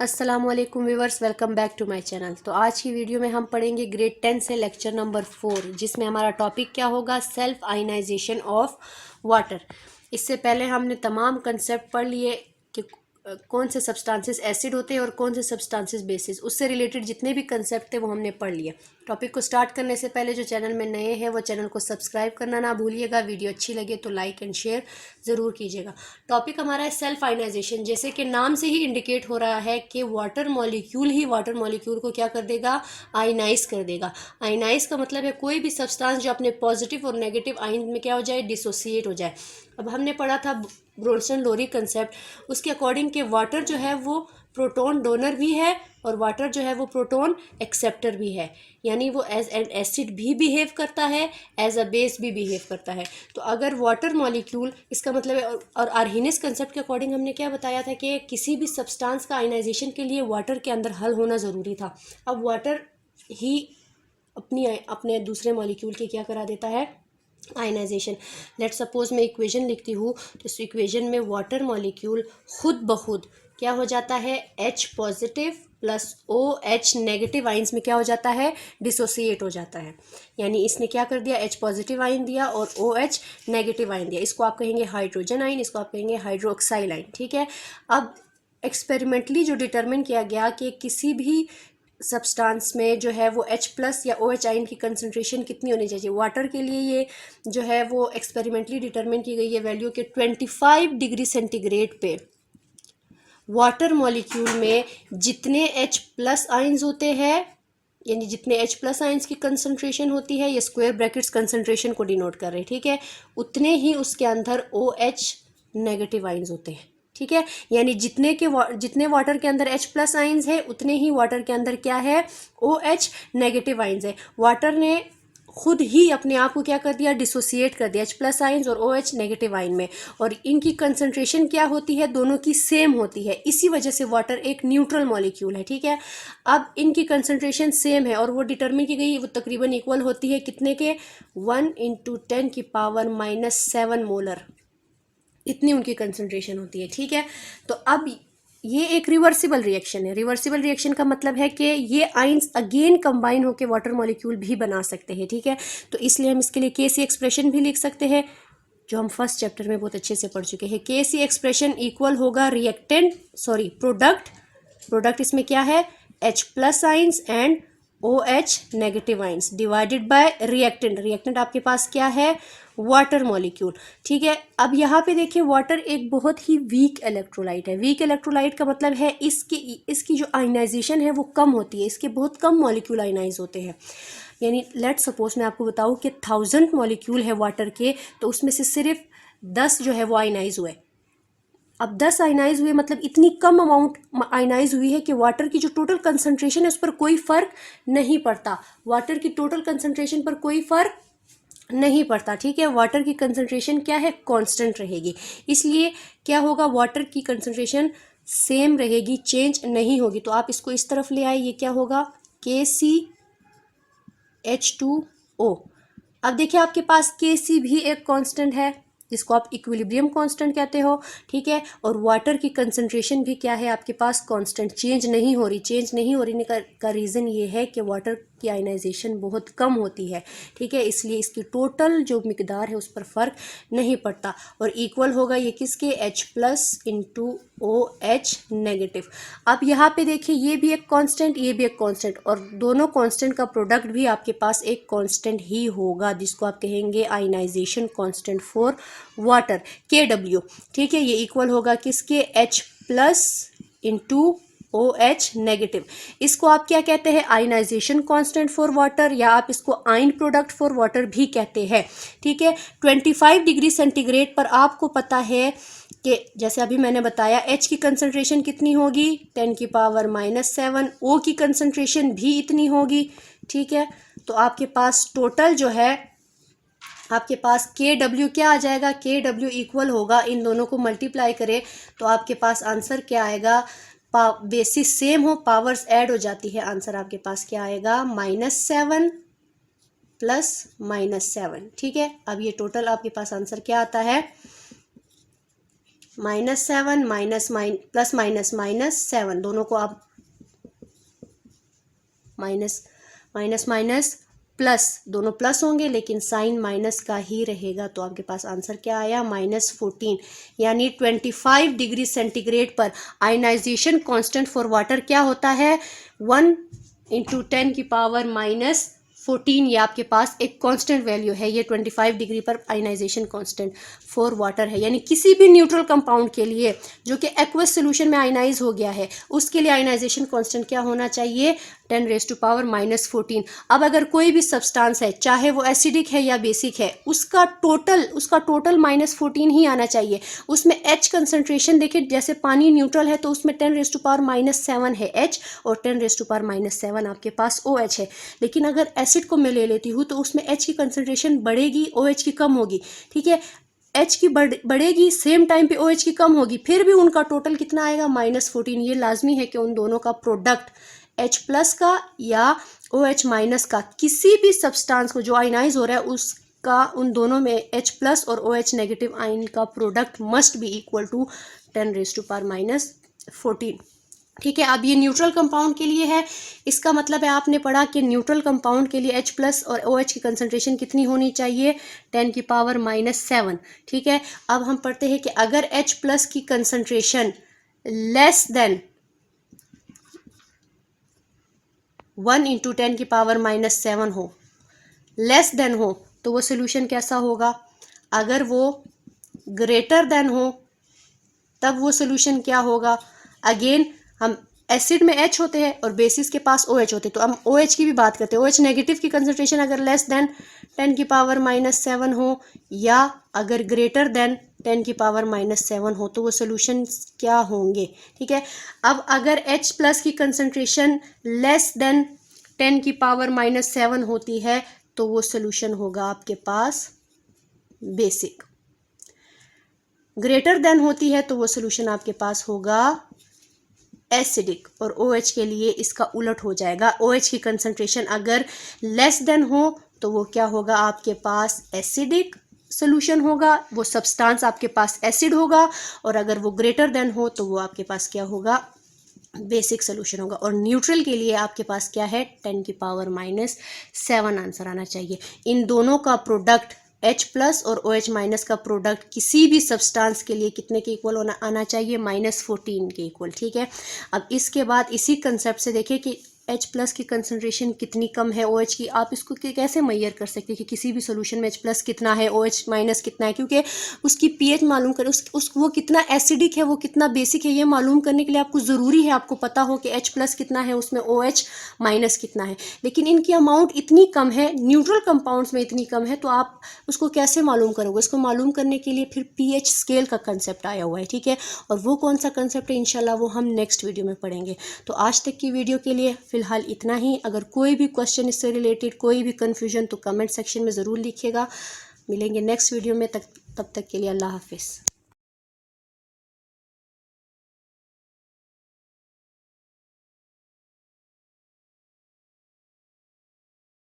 अस्सलाम वालेकुम viewers, welcome back to my channel. तो आज की वीडियो में हम पढ़ेंगे ग्रेड 10 से लेक्चर नंबर 4, जिसमें हमारा टॉपिक क्या होगा, सेल्फ आयनाइजेशन ऑफ वाटर। इससे पहले हमने तमाम कंसेप्ट पढ़ लिए कि कौन से सब्सटेंसेस एसिड होते हैं और कौन से सब्सटेंसेस बेसिस, उससे रिलेटेड जितने भी कंसेप्ट थे वो हमने पढ़ लिए। टॉपिक को स्टार्ट करने से पहले जो चैनल में नए हैं वो चैनल को सब्सक्राइब करना ना भूलिएगा। वीडियो अच्छी लगे तो लाइक एंड शेयर ज़रूर कीजिएगा। टॉपिक हमारा है सेल्फ आयनाइजेशन। जैसे कि नाम से ही इंडिकेट हो रहा है कि वाटर मॉलिक्यूल ही वाटर मॉलिक्यूल को क्या कर देगा, आयनाइज कर देगा। आयनाइज का मतलब है कोई भी सब्सटेंस जो अपने पॉजिटिव और नेगेटिव आयन में क्या हो जाए, डिसोसिएट हो जाए। अब हमने पढ़ा था ब्रोंसन लोरी कंसेप्ट, उसके अकॉर्डिंग के वाटर जो है वो प्रोटॉन डोनर भी है और वाटर जो है वो प्रोटॉन एक्सेप्टर भी है, यानी वो एज एन एसिड भी बिहेव करता है, एज अ बेस भी बिहेव करता है। तो अगर वाटर मॉलिक्यूल, इसका मतलब है, और आर्हीनियस कंसेप्ट के अकॉर्डिंग हमने क्या बताया था कि किसी भी सब्सटेंस का आयनाइजेशन के लिए वाटर के अंदर हल होना ज़रूरी था। अब वाटर ही अपने दूसरे मॉलिक्यूल के क्या करा देता है, आयनाइजेशन। लेट सपोज मैं इक्वेशन लिखती हूँ, तो इस इक्वेशन में वाटर मॉलिक्यूल खुद ब खुद क्या हो जाता है, H positive plus OH negative ions में क्या हो जाता है, डिसोसिएट हो जाता है। यानी इसने क्या कर दिया, H पॉजिटिव आइन दिया और OH नेगेटिव आइन दिया। इसको आप कहेंगे हाइड्रोजन आइन, इसको आप कहेंगे हाइड्रोक्साइल आइन। ठीक है। अब एक्सपेरिमेंटली जो डिटरमिन किया गया कि किसी भी सब्सटेंस में जो है वो H प्लस या OH आइन की कंसनट्रेशन कितनी होनी चाहिए, वाटर के लिए ये जो है वो एक्सपेरिमेंटली डिटरमिन की गई है वैल्यू के 25 डिग्री सेंटीग्रेड पे वाटर मॉलिक्यूल में जितने H प्लस आइंस होते हैं, यानी जितने H प्लस आइंस की कंसनट्रेशन होती है, ये स्क्वायर ब्रैकेट्स कंसनट्रेशन को डिनोट कर रहे हैं, ठीक है, उतने ही उसके अंदर OH नेगेटिव आइंस होते हैं। ठीक है, यानी जितने वाटर के अंदर H प्लस आइंस है उतने ही वाटर के अंदर क्या है, OH नेगेटिव आइंस है। वाटर ने खुद ही अपने आप को क्या कर दिया, डिसोसिएट कर दिया H प्लस आइंस और OH नेगेटिव आइन में, और इनकी कंसंट्रेशन क्या होती है, दोनों की सेम होती है। इसी वजह से वाटर एक न्यूट्रल मॉलिक्यूल है। ठीक है, अब इनकी कंसंट्रेशन सेम है और वो डिटरमिन की गई, वो तकरीबन इक्वल होती है कितने के, 1 × 10⁻⁻7 मोलर, इतनी उनकी कंसंट्रेशन होती है। ठीक है, तो अब ये एक रिवर्सिबल रिएक्शन है। रिवर्सिबल रिएक्शन का मतलब है कि ये आइंस अगेन कंबाइन होकर वाटर मॉलिक्यूल भी बना सकते हैं। ठीक है, तो इसलिए हम इसके लिए केसी एक्सप्रेशन भी लिख सकते हैं, जो हम फर्स्ट चैप्टर में बहुत अच्छे से पढ़ चुके हैं। केसी एक्सप्रेशन इक्वल होगा प्रोडक्ट इसमें क्या है, H plus ions and OH negative ions divided by reactant आपके पास क्या है, वाटर मॉलिक्यूल। ठीक है, अब यहाँ पे देखिए वाटर एक बहुत ही वीक इलेक्ट्रोलाइट है। वीक इलेक्ट्रोलाइट का मतलब है इसकी जो आयनाइजेशन है वो कम होती है, इसके बहुत कम मॉलिक्यूल आयनाइज होते हैं। यानी लेट सपोज मैं आपको बताऊँ कि 1000 मॉलिक्यूल है वाटर के, तो उसमें से सिर्फ 10 जो है वो आयनाइज हुए। अब 10 आयनाइज हुए मतलब इतनी कम अमाउंट आयनाइज हुई है कि वाटर की जो टोटल कंसंट्रेशन है उस पर कोई फर्क नहीं पड़ता। वाटर की टोटल कंसंट्रेशन पर कोई फर्क नहीं पड़ता। ठीक है, वाटर की कंसंट्रेशन क्या है, कांस्टेंट रहेगी। इसलिए क्या होगा, वाटर की कंसंट्रेशन सेम रहेगी, चेंज नहीं होगी। तो आप इसको इस तरफ ले आए, ये क्या होगा, KCH2O। अब देखिए आपके पास Kc भी एक कांस्टेंट है जिसको आप इक्विलिब्रियम कांस्टेंट कहते हो। ठीक है, और वाटर की कंसंट्रेशन भी क्या है आपके पास, कांस्टेंट, चेंज नहीं हो रही। चेंज नहीं हो रही का रीज़न ये है कि वाटर की आयनाइजेशन बहुत कम होती है। ठीक है, इसलिए इसकी टोटल जो मिकदार है उस पर फर्क नहीं पड़ता, और इक्वल होगा ये किसके, H plus into OH negative. अब यहाँ पे देखिए ये भी एक कांस्टेंट, ये भी एक कांस्टेंट, और दोनों कांस्टेंट का प्रोडक्ट भी आपके पास एक कांस्टेंट ही होगा, जिसको आप कहेंगे ionization constant for water, KW। ठीक है, ये इक्वल होगा किसके, H plus into OH negative. इसको आप क्या कहते हैं, आयनाइजेशन कांस्टेंट फॉर वाटर, या आप इसको आयन प्रोडक्ट फॉर वाटर भी कहते हैं। ठीक है, 25 डिग्री सेंटीग्रेड पर आपको पता है कि जैसे अभी मैंने बताया H की कंसंट्रेशन कितनी होगी, 10⁻⁻7, O की कंसंट्रेशन भी इतनी होगी। ठीक है, तो आपके पास टोटल जो है, आपके पास KW क्या आ जाएगा, KW इक्वल होगा, इन दोनों को मल्टीप्लाई करें तो आपके पास आंसर क्या आएगा, बेसिस सेम हो, पावर्स ऐड हो जाती है, आंसर आपके पास क्या आएगा, -7 प्लस -7। ठीक है, अब ये टोटल आपके पास आंसर क्या आता है, -7 प्लस माइनस -7, दोनों को आप माइनस माइनस माइनस प्लस, दोनों प्लस होंगे लेकिन साइन माइनस का ही रहेगा। तो आपके पास आंसर क्या आया? -14, यानी 25 डिग्री सेंटीग्रेड पर आयनाइजेशन कांस्टेंट फॉर वाटर क्या होता है? 1 × 10⁻⁻14। ये आपके पास एक कांस्टेंट वैल्यू है। ये 25 डिग्री पर आयनाइजेशन कांस्टेंट फॉर वाटर है, यानी किसी भी न्यूट्रल कंपाउंड के लिए जो कि एक्वस सोल्यूशन में आयनाइज हो गया है उसके लिए आयनाइजेशन कांस्टेंट क्या होना चाहिए? 10⁻⁻14। अब अगर कोई भी सब्सटेंस है, चाहे वो एसिडिक है या बेसिक है, उसका टोटल -14 ही आना चाहिए। उसमें H कंसंट्रेशन देखिए, जैसे पानी न्यूट्रल है तो उसमें 10⁻⁻7 है H, और 10⁻⁻7 आपके पास OH है। लेकिन अगर एसिड को मैं ले लेती हूँ तो उसमें H की कंसंट्रेशन बढ़ेगी, OH की कम होगी। ठीक है, H की बढ़ेगी, सेम टाइम पे OH की कम होगी, फिर भी उनका टोटल कितना आएगा? -14। ये लाजमी है कि उन दोनों का प्रोडक्ट H प्लस का या OH माइनस का, किसी भी सब्सटेंस को जो आयनाइज हो रहा है उसका, उन दोनों में H प्लस और OH नेगेटिव आयन का product must be equal to 10⁻⁻14। ठीक है, अब ये न्यूट्रल कंपाउंड के लिए है। इसका मतलब है आपने पढ़ा कि न्यूट्रल कंपाउंड के लिए H प्लस और OH की कंसंट्रेशन कितनी होनी चाहिए? 10⁻⁻7। ठीक है, अब हम पढ़ते हैं कि अगर H प्लस की कंसंट्रेशन लेस देन 1 × 10⁻⁻7 हो, लेस देन हो, तो वो सोल्यूशन कैसा होगा? अगर वो ग्रेटर देन हो तब वो सोल्यूशन क्या होगा? अगेन हम एसिड में H होते हैं और बेसिस के पास OH होते हैं, तो हम OH की भी बात करते हैं। OH नेगेटिव की कंसंट्रेशन अगर लेस देन 10⁻⁻7 हो या अगर ग्रेटर देन 10⁻⁻7 हो तो वो सोल्यूशन क्या होंगे? ठीक है, अब अगर H प्लस की कंसंट्रेशन लेस देन 10⁻⁻7 होती है तो वो सोल्यूशन होगा आपके पास बेसिक। ग्रेटर देन होती है तो वो सोल्यूशन आपके पास होगा एसिडिक, और OH के लिए इसका उलट हो जाएगा। OH की कंसंट्रेशन अगर लेस देन हो तो वो क्या होगा? आपके पास एसिडिक सोल्यूशन होगा, वो सब्सटेंस आपके पास एसिड होगा, और अगर वो ग्रेटर देन हो तो वो आपके पास क्या होगा? बेसिक सोल्यूशन होगा। और न्यूट्रल के लिए आपके पास क्या है? 10⁻⁻7 आंसर आना चाहिए। इन दोनों का प्रोडक्ट H प्लस और OH माइनस का प्रोडक्ट किसी भी सब्सटेंस के लिए कितने के इक्वल आना चाहिए? -14 के इक्वल। ठीक है, अब इसके बाद इसी कंसेप्ट से देखिए कि H प्लस की कंसंट्रेशन कितनी कम है OH की। आप इसको कैसे मैयर कर सकते हैं कि किसी भी सोल्यूशन में H प्लस कितना है, OH माइनस कितना है? क्योंकि उसकी pH मालूम करें, वो कितना एसिडिक है, वो कितना बेसिक है, ये मालूम करने के लिए आपको ज़रूरी है आपको पता हो कि H प्लस कितना है, उसमें OH माइनस कितना है। लेकिन इनकी अमाउंट इतनी कम है, न्यूट्रल कंपाउंड्स में इतनी कम है, तो आप उसको कैसे मालूम करोगे? इसको मालूम करने के लिए फिर pH स्केल का कंसेप्ट आया हुआ है। ठीक है, और वो कौन सा कंसेप्ट है इंशाल्लाह वो हम नेक्स्ट वीडियो में पढ़ेंगे। तो आज तक की वीडियो के लिए फ़िलहाल इतना ही। अगर कोई भी क्वेश्चन इससे रिलेटेड, कोई भी कन्फ्यूजन, तो कमेंट सेक्शन में ज़रूर लिखिएगा। मिलेंगे नेक्स्ट वीडियो में, तब तक के लिए अल्लाह हाफिज़।